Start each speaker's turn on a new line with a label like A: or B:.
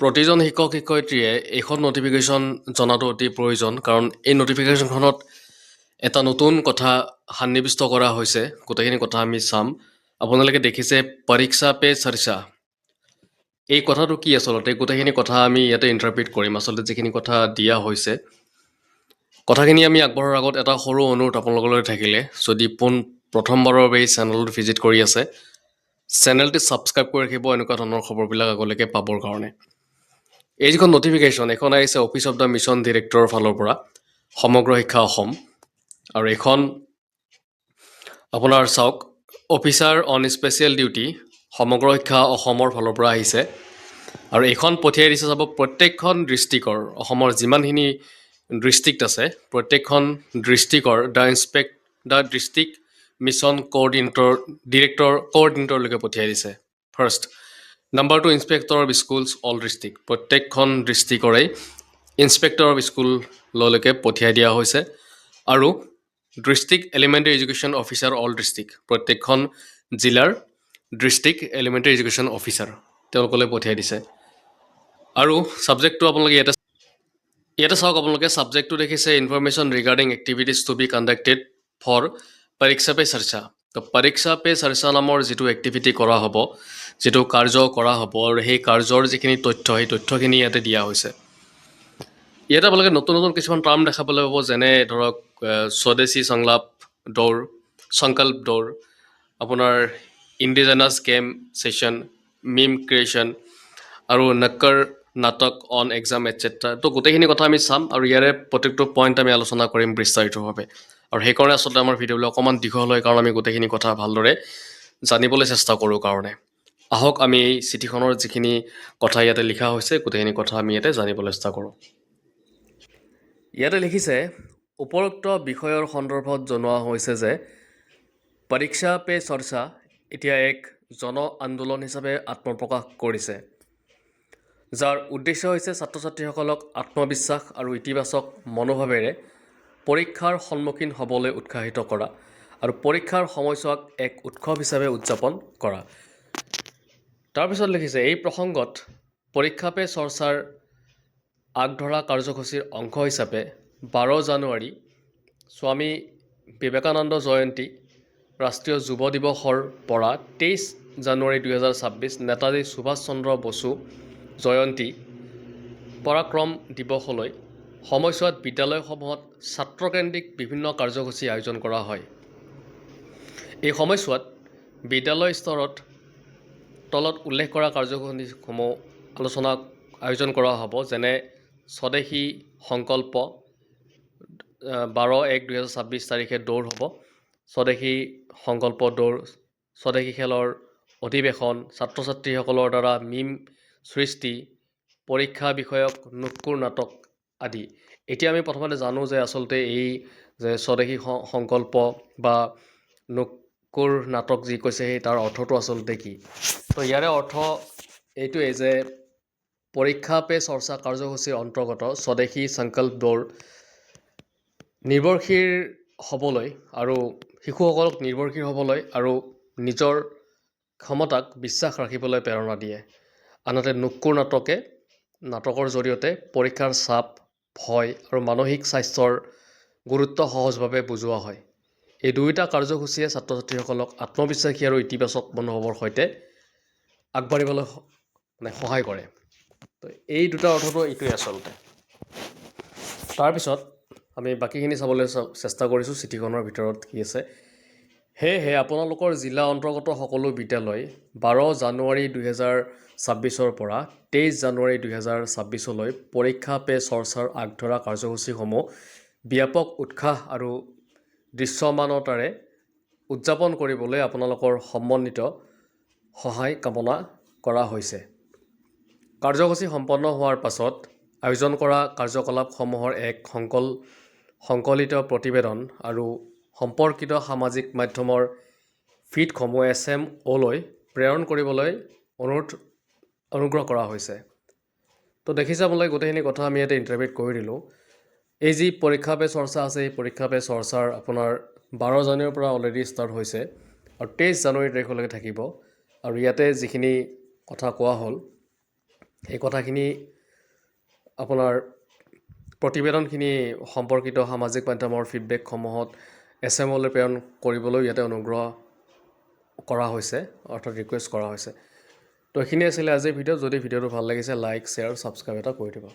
A: প্ৰতিজন শিক্ষক শিক্ষয়িত্ৰীয়ে এইখন নটিফিকেশ্যন জনাটো অতি প্ৰয়োজন কাৰণ এই নটিফিকেশ্যনখনত এটা নতুন কথা সন্নিৱিষ্ট কৰা হৈছে গোটেইখিনি কথা আমি চাম আপোনালোকে দেখিছে পৰীক্ষা পে চৰ্চা এই কথাটো কি আচলতে গোটেইখিনি কথা আমি ইয়াতে ইণ্টাৰপ্ৰিট কৰিম আচলতে যিখিনি কথা দিয়া হৈছে কথাখিনি আমি আগবঢ়াৰ আগত এটা সৰু অনুৰোধ আপোনালোকলৈ থাকিলে যদি প্ৰথমবাৰৰ বাবে এই চেনেলটো ভিজিট কৰি আছে চেনেলটো ছাবস্ক্ৰাইব কৰি ৰাখিব এনেকুৱা ধৰণৰ খবৰবিলাক আগলৈকে পাবৰ কাৰণে এই যিখন নটিফিকেশ্যন এখন আহিছে অফিচ অফ দ্য মিছন ডিৰেক্টৰৰ ফালৰ পৰা সমগ্ৰ শিক্ষা অসম আৰু এখন আপোনাৰ চাওক অফিচাৰ অন স্পেচিয়েল ডিউটি সমগ্ৰ শিক্ষা অসমৰ ফালৰ পৰা আহিছে আৰু এইখন পঠিয়াই দিছে চাব প্ৰত্যেকখন ডিষ্ট্ৰিক্টৰ অসমৰ যিমানখিনি ডিষ্ট্ৰিক্ট আছে প্ৰত্যেকখন ডিষ্ট্ৰিক্টৰ দ্য ডিষ্ট্ৰিক্ট মিছন কোঅৰ্ডিনেটৰলৈকে পঠিয়াই দিছে first number 2 inspector of schools all district প্ৰত্যেকখন ডিষ্ট্ৰিক্টৰে ইনস্পেক্টৰ অফ স্কুললৈকে পঠিয়াই দিয়া হৈছে আৰু district elementary education officer all district প্ৰত্যেকখন জিলাৰ ডিষ্ট্ৰিক্ট এলিমেণ্টাৰী এডুকেশ্যন অফিচাৰ তেওঁলোকলৈ পঠিয়াই দিছে আৰু ছাবজেক্টটো আপোনালোকে ইয়াতে চাওক আপোনালোকে ছাবজেক্টটো দেখিছে information regarding activities to be conducted for Pariksha Pe Charcha তো পৰীক্ষা পে চৰ্চা নামৰ যিটো এক্টিভিটি কৰা হ'ব যিটো কাৰ্য কৰা হ'ব আৰু সেই কাৰ্যৰ যিখিনি তথ্য সেই তথ্যখিনি ইয়াতে দিয়া হৈছে ইয়াতে আপোনালোকে নতুন নতুন কিছুমান টাৰ্ম দেখাবলৈ পাব যেনে ধৰক স্বদেশী সংকল্প দৌৰ আপোনাৰ ইণ্ডিজেনাছ গেম ছেশ্যন মিম ক্ৰিয়েশ্যন আৰু নক্কৰ নাটক অন এক্সাম এটচেট্ৰা তো গোটেইখিনি কথা আমি চাম আৰু ইয়াৰে প্ৰত্যেকটো পইণ্ট আমি আলোচনা কৰিম বিস্তাৰিতভাৱে আৰু সেইকাৰণে আচলতে আমাৰ ভিডিঅ'বিলাক অকণমান দীঘল হয় কাৰণ আমি গোটেইখিনি কথা ভালদৰে জানিবলৈ চেষ্টা কৰোঁ কাৰণে আহক আমি এই চিঠিখনৰ যিখিনি কথা ইয়াতে লিখা হৈছে গোটেইখিনি কথা আমি ইয়াতে জানিবলৈ চেষ্টা কৰোঁ ইয়াতে লিখিছে উপৰোক্ত বিষয়ৰ সন্দৰ্ভত জনোৱা হৈছে যে পৰীক্ষা পে চৰ্চা এতিয়া এক জন আন্দোলন হিচাপে আত্মপ্ৰকাশ কৰিছে যাৰ উদ্দেশ্য হৈছে ছাত্ৰ ছাত্ৰীসকলক আত্মবিশ্বাস আৰু ইতিবাচক মনোভাৱেৰে পৰীক্ষাৰ সন্মুখীন হ'বলৈ উৎসাহিত কৰা আৰু পৰীক্ষাৰ সময়ছোৱাক এক উৎসৱ হিচাপে উদযাপন কৰা তাৰপিছত লিখিছে এই প্ৰসংগত পৰীক্ষা পে চৰ্চাৰ আগধৰা কাৰ্যসূচীৰ অংশ হিচাপে 12 জানুৱাৰী স্বামী বিবেকানন্দ জয়ন্তী ৰাষ্ট্ৰীয় যুৱ দিৱসৰ পৰা 23 জানুৱাৰী 2026 নেতাজী সুভাষ চন্দ্ৰ বসু জয়ন্তী পৰাক্ৰম দিৱসলৈ সময়ছোৱাত বিদ্যালয়সমূহত ছাত্ৰকেন্দ্ৰিক বিভিন্ন কাৰ্যসূচী আয়োজন কৰা হয় এই সময়ছোৱাত বিদ্যালয় স্তৰত তলত উল্লেখ কৰা কাৰ্যসূচীসমূহ আয়োজন কৰা হ'ব যেনে স্বদেশী সংকল্প 12/1/2026 তাৰিখে দৌৰ হ'ব স্বদেশী সংকল্প দৌৰ স্বদেশী খেলৰ অধিৱেশন ছাত্ৰ ছাত্ৰীসকলৰ দ্বাৰা মিম সৃষ্টি পৰীক্ষা বিষয়ক নুক্কুৰ নাটক আদি এতিয়া আমি প্ৰথমতে জানো যে আচলতে এই যে স্বদেশী সংকল্প বা নুক্কুৰ নাটক যি কৈছে সেই তাৰ অৰ্থটো আচলতে কি তো ইয়াৰে অৰ্থ এইটোৱে যে পৰীক্ষা পে চৰ্চা কাৰ্যসূচীৰ অন্তৰ্গত স্বদেশী সংকল্প দৌৰ নিৰ্ভৰশীল হ'বলৈ আৰু শিশুসকলক নিৰ্ভৰশীল হ'বলৈ আৰু নিজৰ ক্ষমতাক বিশ্বাস ৰাখিবলৈ প্ৰেৰণা দিয়ে আনহাতে নুক্কুৰ নাটকৰ জৰিয়তে পৰীক্ষাৰ চাপ ভয় আৰু মানসিক স্বাস্থ্যৰ গুৰুত্ব সহজভাৱে বুজোৱা হয় এই দুয়োটা কাৰ্যসূচীয়ে ছাত্ৰ ছাত্ৰীসকলক আত্মবিশ্বাসী আৰু ইতিবাচক মনোভাৱৰ সৈতে আগবাঢ়িবলৈ সহায় কৰে তো এই দুটা অৰ্থটো এইটোৱে আচলতে তাৰপিছত আমি বাকীখিনি চাবলৈ চেষ্টা কৰিছোঁ চিঠিখনৰ ভিতৰত কি আছে সেয়েহে আপোনালোকৰ জিলা অন্তৰ্গত সকলো বিদ্যালয় 12 জানুৱাৰী 2026 পৰা 23 জানুৱাৰী 2026লৈ পৰীক্ষা পে চৰ্চাৰ আগধৰা কাৰ্যসূচীসমূহ ব্যাপক উৎসাহ আৰু দৃশ্যমানতাৰে উদযাপন কৰিবলৈ আপোনালোকৰ সমন্বিত সহায় কামনা কৰা হৈছে কাৰ্যসূচী সম্পন্ন হোৱাৰ পাছত আয়োজন কৰা কাৰ্যকলাপসমূহৰ এক সংকলিত প্ৰতিবেদন আৰু সম্পৰ্কিত সামাজিক মাধ্যমৰ ফিডসমূহ SMOলৈ প্ৰেৰণ কৰিবলৈ অনুগ্ৰহ কৰা হৈছে তো দেখিছে আপোনালোকে গোটেইখিনি কথা আমি ইয়াতে ইণ্টাৰপ্ৰিট কৰি দিলোঁ এই যি পৰীক্ষা পে চৰ্চা আছে এই পৰীক্ষা পে চৰ্চাৰ আপোনাৰ 12 জানুৱাৰীৰ পৰা অলৰেডি ষ্টাৰ্ট হৈছে আৰু 23 জানুৱাৰী তাৰিখলৈকে থাকিব আৰু ইয়াতে যিখিনি কথা কোৱা হ'ল এই কথাখিনি আপোনাৰ প্ৰতিবেদনখিনি সম্পৰ্কিত সামাজিক মাধ্যমৰ ফিডবেকসমূহত SMলৈ প্ৰেৰণ কৰিবলৈ ইয়াতে অনুগ্ৰহ কৰা হৈছে, অৰ্থাৎ ৰিকুৱেষ্ট কৰা হৈছে। তো এইখিনি আছিলে আজিৰ ভিডিঅ'। যদি ভিডিঅ'টো ভাল লাগিছে লাইক শ্বেয়াৰ ছাবস্ক্ৰাইব এটা কৰি দিব।